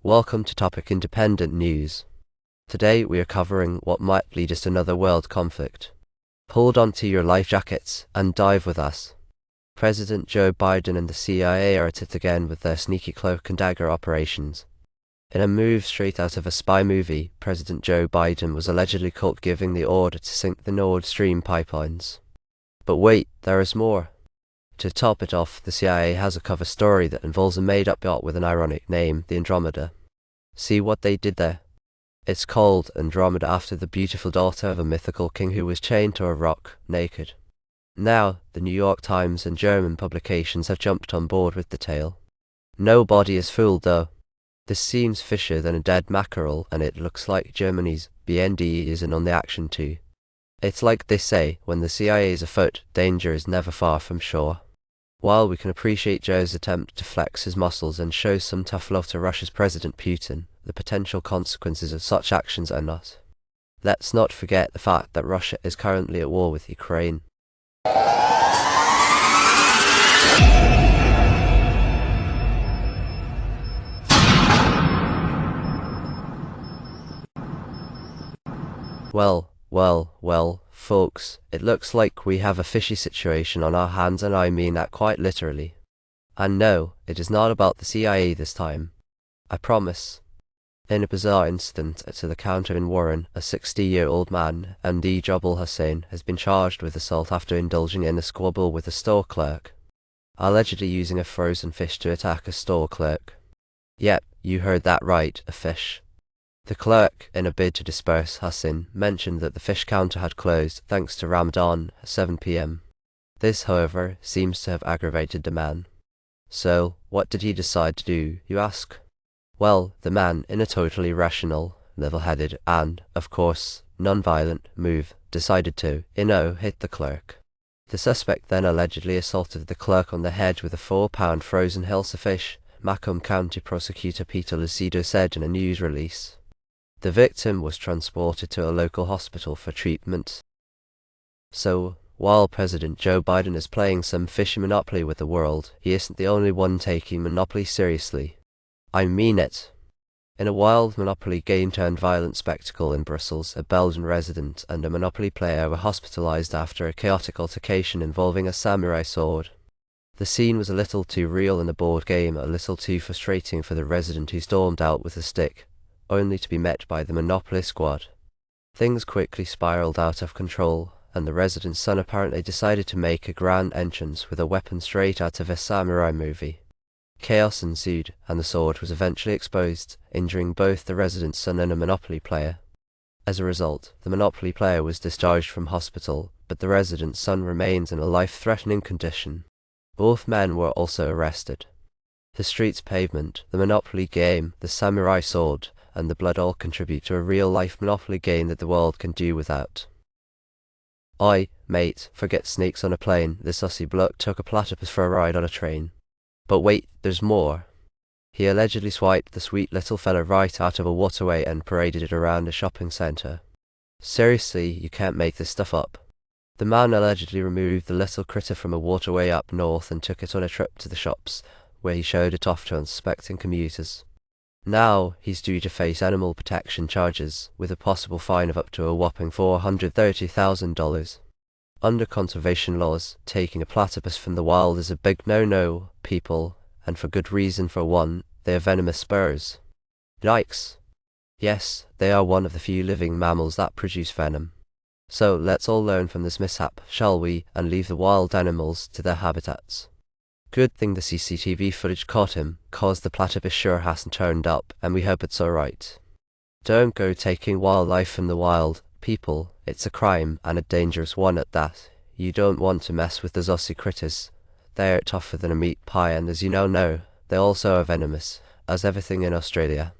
Welcome to Topic Independent News. Today we are covering what might lead us to another world conflict. Hold on to your life jackets and dive with us. President Joe Biden and the CIA are at it again with their sneaky cloak and dagger operations. In a move straight out of a spy movie, President Joe Biden was allegedly caught giving the order to sink the Nordstream pipelines. But wait, there is more. To top it off, the CIA has a cover story that involves a made-up yacht with an ironic name, the Andromeda. See what they did there? It's called Andromeda after the beautiful daughter of a mythical king who was chained to a rock, naked. Now, the New York Times and German publications have jumped on board with the tale. Nobody is fooled though. This seems fishier than a dead mackerel, and it looks like Germany's BND is in on the action too. It's like they say, when the CIA is afoot, danger is never far from shore. While we can appreciate Joe's attempt to flex his muscles and show some tough love to Russia's President Putin, the potential consequences of such actions are not. Let's not forget the fact that Russia is currently at war with Ukraine. Well, folks, it looks like we have a fishy situation on our hands, and I mean that quite literally. And no, it is not about the CIA this time. I promise. In a bizarre incident to the counter in Warren, a 60-year-old man, Md Jabal Hussain, has been charged with assault after indulging in a squabble with a store clerk, allegedly using a frozen fish to attack a store clerk. Yep, you heard that right, a fish. The clerk, in a bid to disperse Hussain, mentioned that the fish counter had closed thanks to Ramadan at 7 p.m. This, however, seems to have aggravated the man. So, what did he decide to do, you ask? Well, the man, in a totally rational, level-headed, and, of course, non-violent move, decided to, hit the clerk. The suspect then allegedly assaulted the clerk on the head with a 4-pound frozen Hilsa fish, Macomb County Prosecutor Peter Lucido said in a news release. The victim was transported to a local hospital for treatment. So, while President Joe Biden is playing some fishy monopoly with the world, he isn't the only one taking monopoly seriously. I mean it. In a wild monopoly game-turned-violent spectacle in Brussels, a Belgian resident and a monopoly player were hospitalized after a chaotic altercation involving a samurai sword. The scene was a little too real and the board game a little too frustrating for the resident who stormed out with a stick, only to be met by the Monopoly squad. Things quickly spiraled out of control, and the resident's son apparently decided to make a grand entrance with a weapon straight out of a samurai movie. Chaos ensued, and the sword was eventually exposed, injuring both the resident's son and a Monopoly player. As a result, the Monopoly player was discharged from hospital, but the resident's son remains in a life-threatening condition. Both men were also arrested. The street's pavement, the Monopoly game, the samurai sword, and the blood all contribute to a real-life Monopoly game that the world can do without. Oi, mate, forget snakes on a plane. This Aussie bloke took a platypus for a ride on a train. But wait, there's more. He allegedly swiped the sweet little fella right out of a waterway and paraded it around a shopping centre. Seriously, you can't make this stuff up. The man allegedly removed the little critter from a waterway up north and took it on a trip to the shops, where he showed it off to unsuspecting commuters. Now, he's due to face animal protection charges, with a possible fine of up to a whopping $430,000. Under conservation laws, taking a platypus from the wild is a big no-no, people, and for good reason. For one, they are venomous spurs. Yikes! Yes, they are one of the few living mammals that produce venom. So let's all learn from this mishap, shall we, and leave the wild animals to their habitats. Good thing the CCTV footage caught him, cause the platypus sure hasn't turned up, and we hope it's alright. Don't go taking wildlife from the wild, people. It's a crime, and a dangerous one at that. You don't want to mess with those Aussie critters. They're tougher than a meat pie, and as you now know, they also are venomous, as everything in Australia.